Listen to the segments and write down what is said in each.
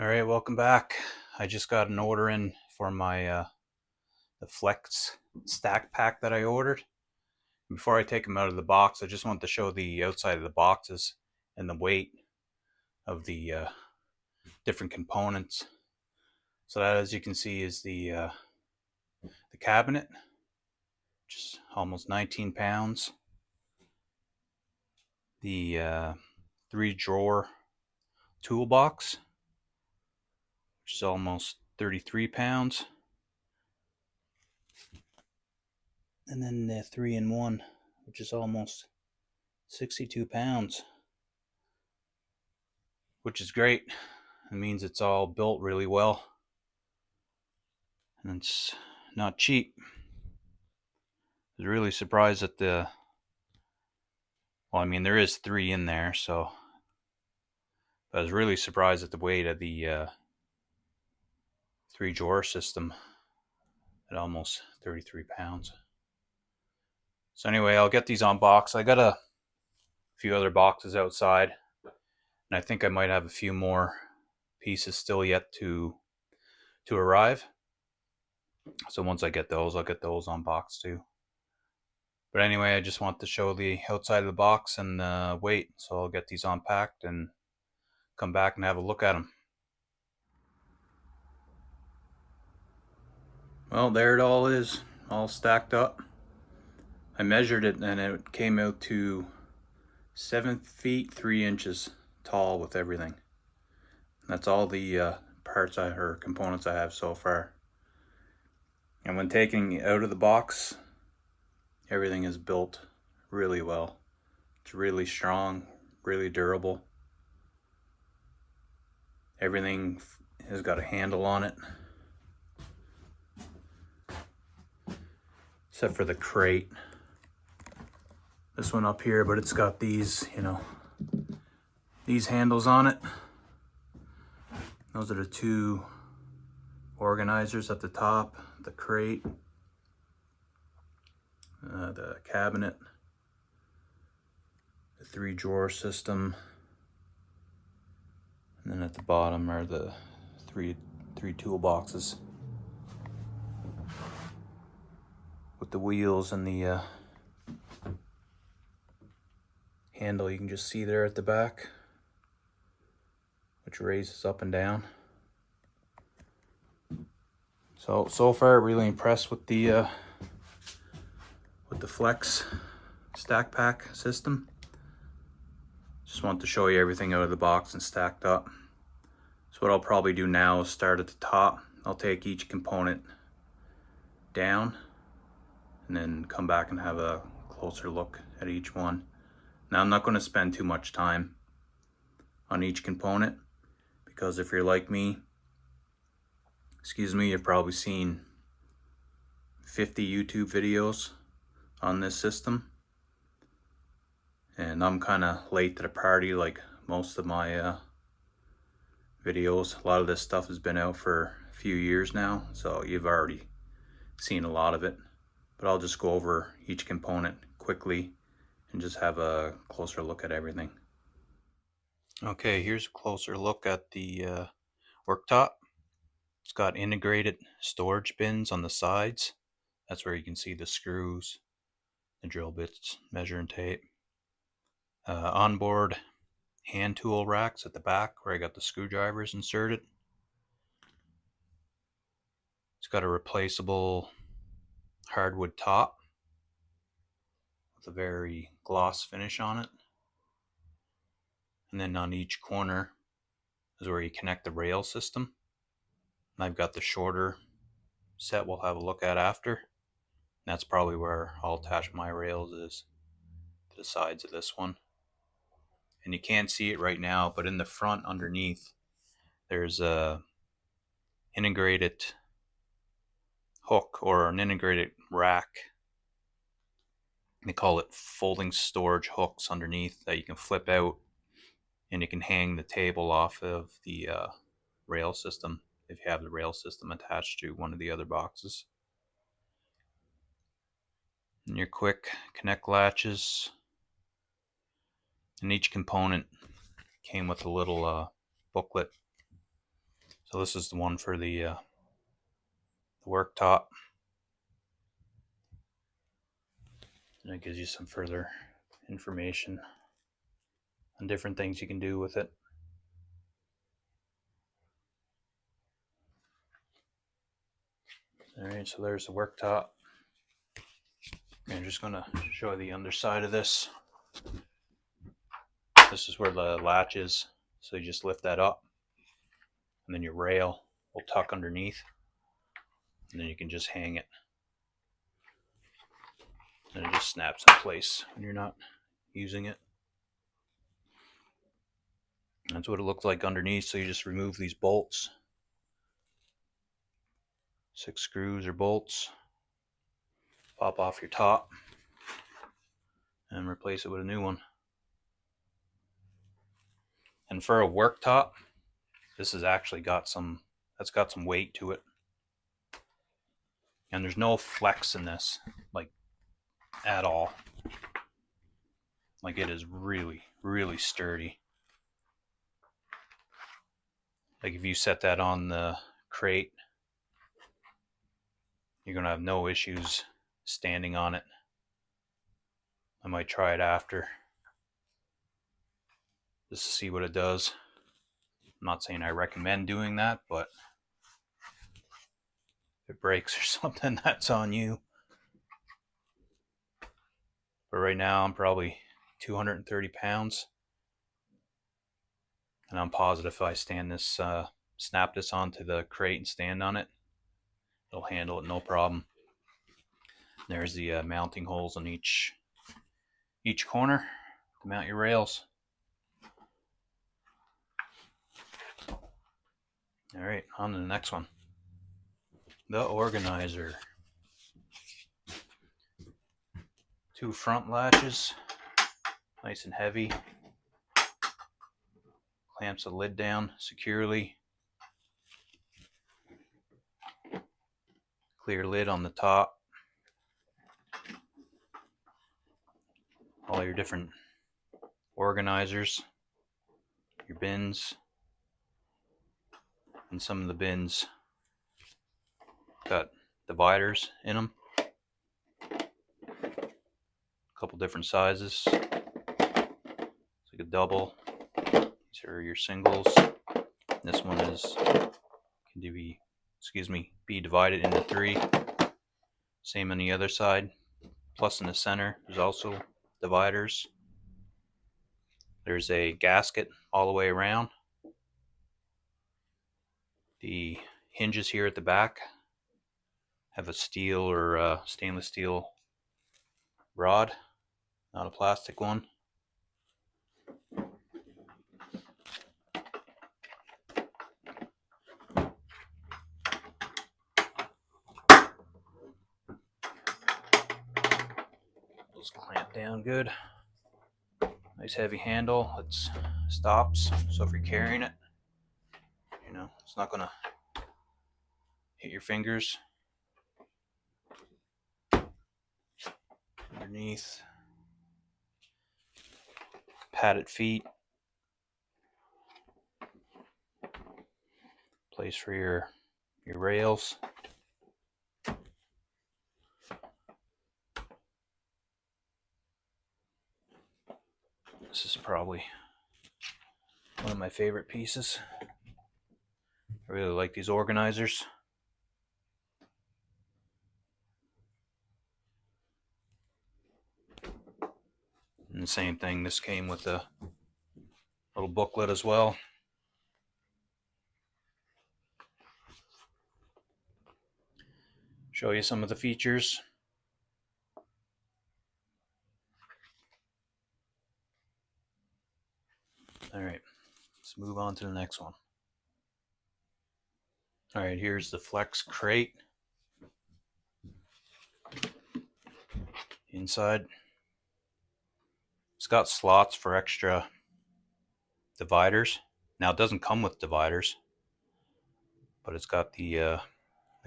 All right, welcome back. I just got an order in for my the Flex stack pack that I ordered. Before I take them out of the box, I just want to show the outside of the boxes and the weight of the different components. So that, as you can see, is the cabinet, which is almost 19 pounds. The 3-drawer toolbox, which is almost 33 pounds. And then the 3-in-1, which is almost 62 pounds, which is great. It means it's all built really well, and it's not cheap. I was really surprised at well, I mean, there is 3 in there, so I was really surprised at the weight of the 3-drawer system at almost 33 pounds. So anyway, I'll get these unboxed. I got a few other boxes outside, and I think I might have a few more pieces still yet to arrive. So once I get those, I'll get those unboxed too. But anyway, I just want to show the outside of the box and the weight. So I'll get these unpacked and come back and have a look at them. Well, there it all is, all stacked up. I measured it and it came out to 7 feet 3 inches tall with everything. That's all the parts or components I have so far. And when taking it out of the box, everything is built really well. It's really strong, really durable. Everything has got a handle on it, except for the crate. This one up here, but it's got these, these handles on it. Those are the 2 organizers at the top, the crate, the cabinet, the 3-drawer system, and then at the bottom are the three toolboxes with the wheels and the handle you can just see there at the back, which raises up and down. So far, really impressed with the Flex stack pack system. Just want to show you everything out of the box and stacked up. So what I'll probably do now is start at the top. I'll take each component down and then come back and have a closer look at each one. Now, I'm not going to spend too much time on each component because if you're like me, you've probably seen 50 YouTube videos on this system. And I'm kind of late to the party like most of my videos. A lot of this stuff has been out for a few years now, so you've already seen a lot of it. But I'll just go over each component quickly and just have a closer look at everything. Okay, here's a closer look at the worktop. It's got integrated storage bins on the sides. That's where you can see the screws, the drill bits, measuring tape. Onboard hand tool racks at the back where I got the screwdrivers inserted. It's got a replaceable hardwood top with a very gloss finish on it. And then on each corner is where you connect the rail system. And I've got the shorter set we'll have a look at after. And that's probably where I'll attach my rails, is to the sides of this one. And you can't see it right now, but in the front underneath there's a integrated hook or an integrated rack. They call it folding storage hooks underneath that you can flip out, and you can hang the table off of the rail system if you have the rail system attached to one of the other boxes. And your quick connect latches. And each component came with a little booklet So this is the one for the worktop. And it gives you some further information on different things you can do with it. Alright, so there's the worktop. I'm just going to show you the underside of this. This is where the latch is, so you just lift that up, and then your rail will tuck underneath, and then you can just hang it. And it just snaps in place when you're not using it. That's what it looks like underneath, so you just remove these bolts. 6 screws or bolts. Pop off your top and replace it with a new one. And for a worktop, this has actually got some weight to it. And there's no flex in this, like, at all. Like, it is really, really sturdy. Like, if you set that on the crate, you're gonna have no issues standing on it. I might try it after, just to see what it does. I'm not saying I recommend doing that, but if it breaks or something, that's on you. But right now I'm probably 230 pounds. And I'm positive if I snap this onto the crate and stand on it, it'll handle it no problem. There's the mounting holes on each corner to mount your rails. Alright, on to the next one. The organizer. 2 front latches, nice and heavy. Clamps the lid down securely. Clear lid on the top. All your different organizers, your bins, and some of the bins got dividers in them. A couple different sizes. It's like a double. These are your singles. This one can be divided into 3. Same on the other side. Plus in the center, there's also dividers. There's a gasket all the way around. The hinges here at the back have a steel or stainless steel rod, not a plastic one. Those clamp down good. Nice heavy handle. It stops, so if you're carrying it, it's not gonna hit your fingers. Underneath, padded feet. Place for your rails. This is probably one of my favorite pieces. I really like these organizers. And the same thing, this came with a little booklet as well. Show you some of the features. Alright, let's move on to the next one. Alright, here's the flex crate. Inside, it's got slots for extra dividers. Now it doesn't come with dividers, but it's got the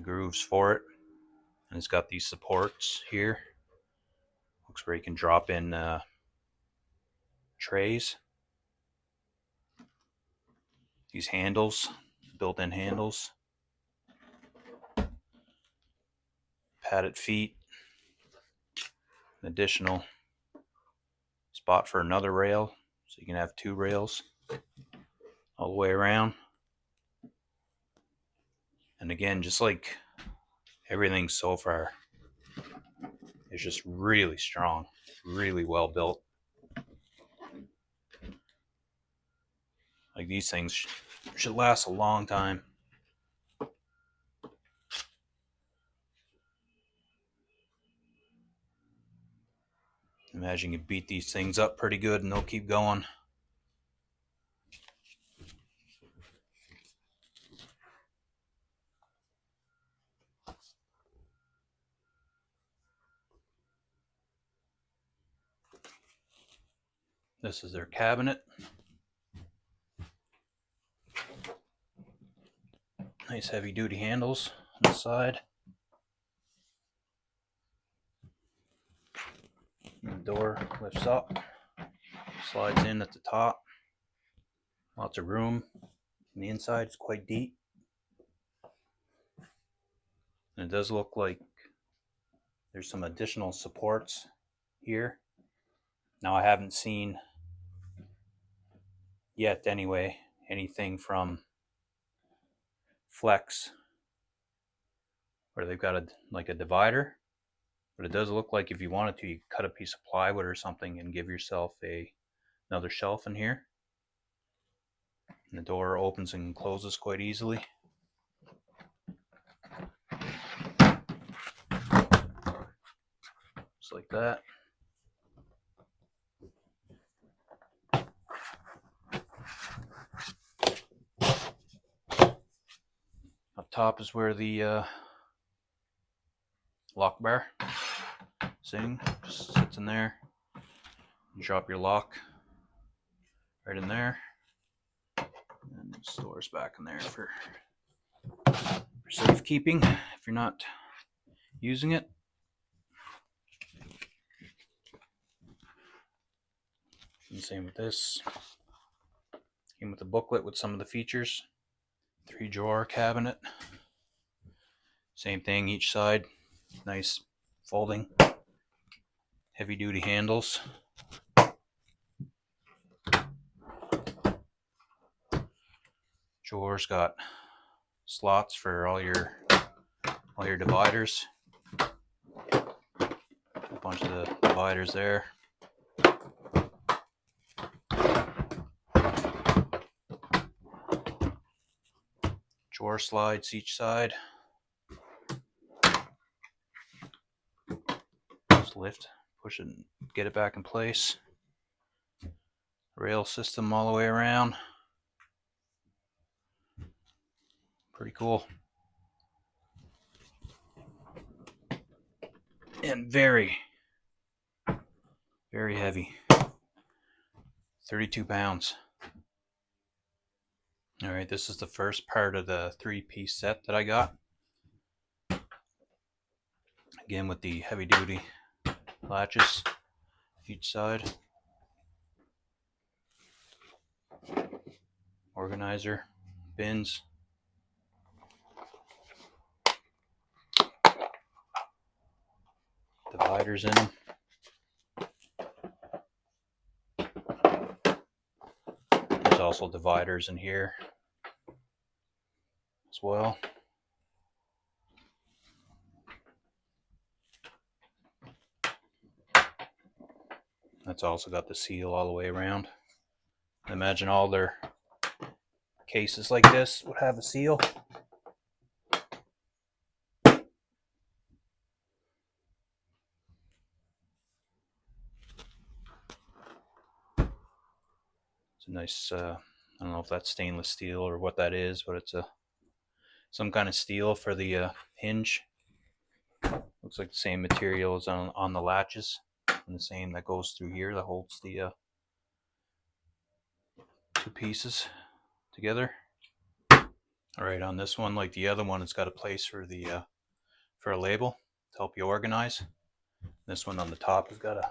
grooves for it, and it's got these supports here. Looks where you can drop in trays. These handles built-in handles, padded feet, an additional spot for another rail, so you can have 2 rails all the way around. And again, just like everything so far, it's just really strong, really well built. Like, these things should last a long time. Imagine you beat these things up pretty good and they'll keep going. This is their cabinet. Nice heavy duty handles on the side. And the door lifts up, slides in at the top. Lots of room. And the inside is quite deep. And it does look like there's some additional supports here. Now, I haven't seen yet anyway anything from Flex where they've got a divider, but it does look like if you wanted to, you could cut a piece of plywood or something and give yourself another shelf in here. And the door opens and closes quite easily. Just like that. Up top is where the lock bar thing just sits in there. You drop your lock right in there, and it stores back in there for safekeeping if you're not using it. And same with this. Came with a booklet with some of the features. 3-drawer cabinet. Same thing each side. Nice folding, heavy duty handles. Drawers got slots for all your dividers. A bunch of the dividers there. Drawer slides each side. Just lift, push it, and get it back in place. Rail system all the way around. Pretty cool. And very, very heavy. 32 pounds. Alright, this is the first part of the 3-piece set that I got. Again, with the heavy duty latches each side. Organizer, bins. Dividers in them. There's also dividers in here as well. That's also got the seal all the way around. I imagine all their cases like this would have a seal. It's a nice, I don't know if that's stainless steel or what that is, but it's some kind of steel for the hinge. Looks like the same material as on the latches, and the same that goes through here that holds the 2 pieces together. Alright, on this one, like the other one, it's got a place for the for a label to help you organize. This one on the top has got a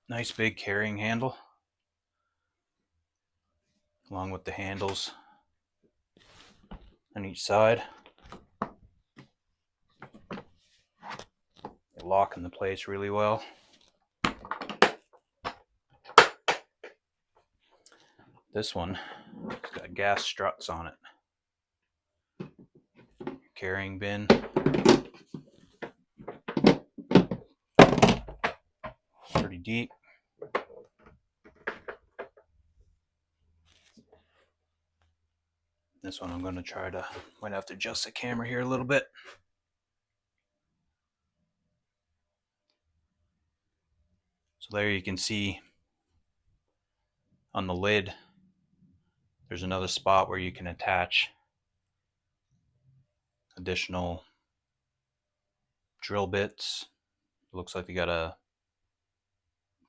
nice big carrying handle, along with the handles on each side. They lock into place really well. This one has got gas struts on it. Carrying bin. Pretty deep. This one I'm going to try to, might have to adjust the camera here a little bit. So there you can see on the lid, there's another spot where you can attach additional drill bits. It looks like they got a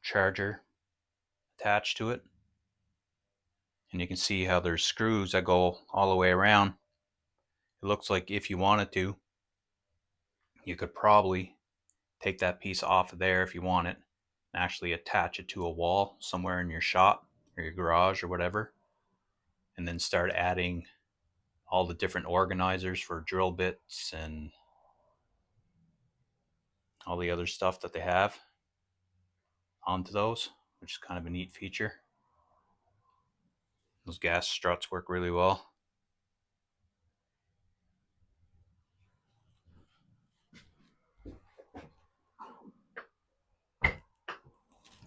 charger attached to it. And you can see how there's screws that go all the way around. It looks like if you wanted to, you could probably take that piece off of there if you want it and actually attach it to a wall somewhere in your shop or your garage or whatever, and then start adding all the different organizers for drill bits and all the other stuff that they have onto those, which is kind of a neat feature. Those gas struts work really well.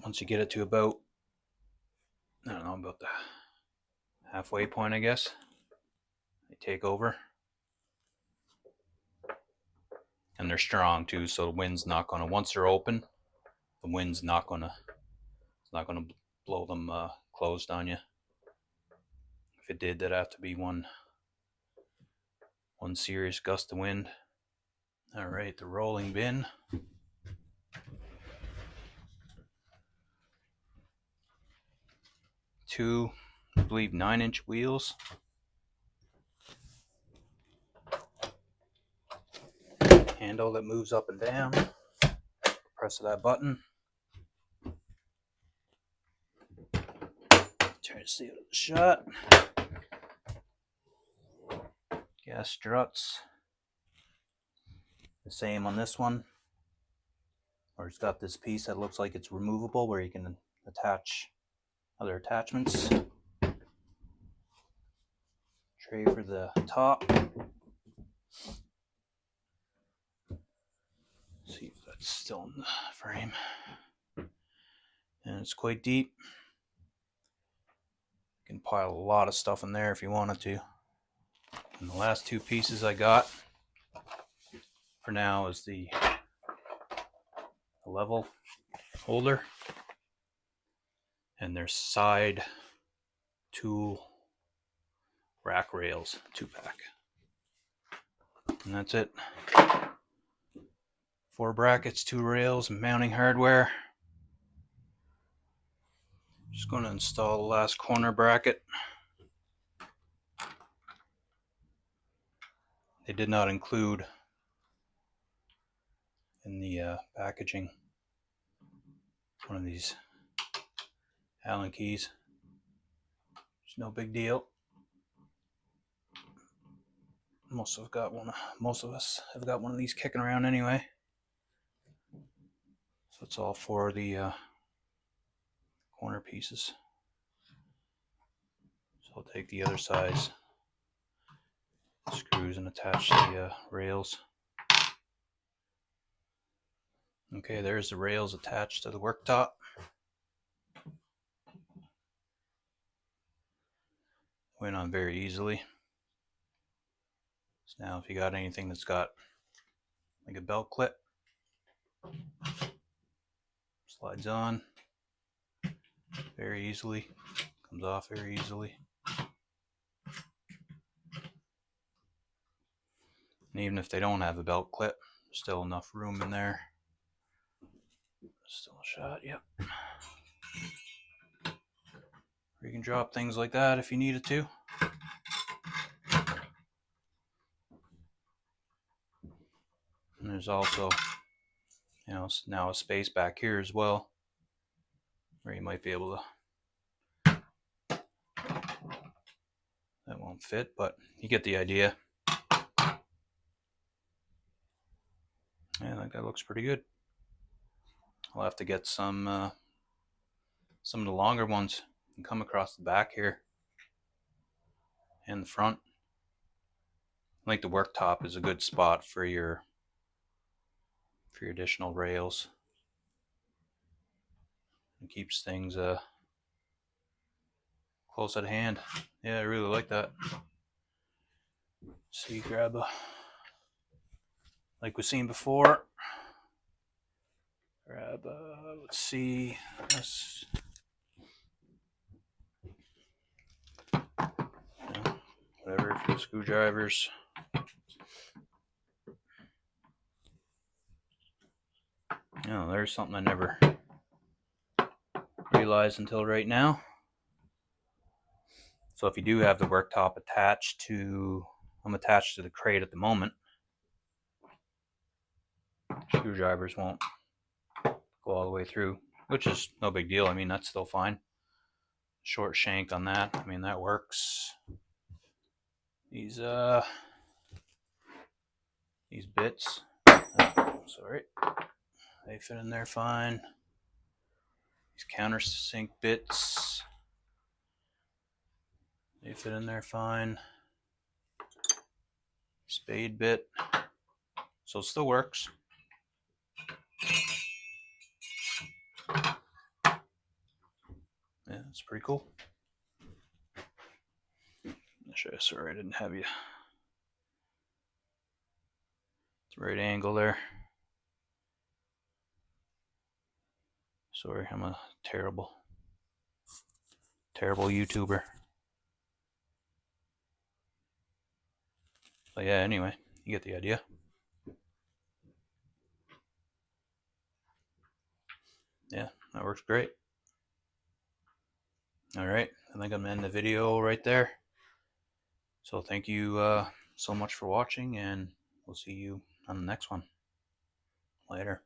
Once you get it to about, I don't know, about the halfway point, I guess, they take over. And they're strong too, so the wind's not gonna, once they're open, the wind's not gonna, it's not gonna blow them closed on you. If it did, that'd have to be one serious gust of wind. All right, the rolling bin. Two, I believe 9-inch wheels. Handle that moves up and down. Press that button. Try to see it with the shot. Gas struts. The same on this one. Or it's got this piece that looks like it's removable where you can attach other attachments. Tray for the top. See if that's still in the frame. And it's quite deep. You can pile a lot of stuff in there if you wanted to. And the last two pieces I got for now is the level holder and their side tool rack rails, 2-pack. And that's it. 4 brackets, 2 rails, and mounting hardware. Just going to install the last corner bracket. They did not include in the packaging one of these Allen keys. It's no big deal. Most of us have got one of these kicking around anyway. So it's all for the corner pieces. So I'll take the other size screws and attach the rails. Okay, there's the rails attached to the worktop. Went on very easily. So now if you got anything that's got like a belt clip, slides on very easily, comes off very easily. And even if they don't have a belt clip, there's still enough room in there. Still a shot, yep. You can drop things like that if you needed to. And there's also, you know, now a space back here as well, where you might be able to, that won't fit, but you get the idea. Yeah, I think that looks pretty good. I'll have to get some of the longer ones and come across the back here and the front. I think the worktop is a good spot for your additional rails. It keeps things close at hand. Yeah, I really like that. So you grab a, like we've seen before, grab a, let's see, this, whatever for the screwdrivers. Oh, there's something I never realized until right now. So if you do have the worktop attached to, I'm attached to the crate at the moment, screwdrivers won't go all the way through, which is no big deal. I mean, that's still fine. Short shank on that, I mean, that works. These bits, sorry, they fit in there fine. These countersink bits, they fit in there fine. Spade bit, so it still works. Yeah, it's pretty cool. Sorry, I didn't have you. It's right angle there. Sorry, I'm a terrible YouTuber. But yeah, anyway, you get the idea. Yeah, that works great. Alright, I think I'm gonna end the video right there. So thank you so much for watching, and we'll see you on the next one. Later.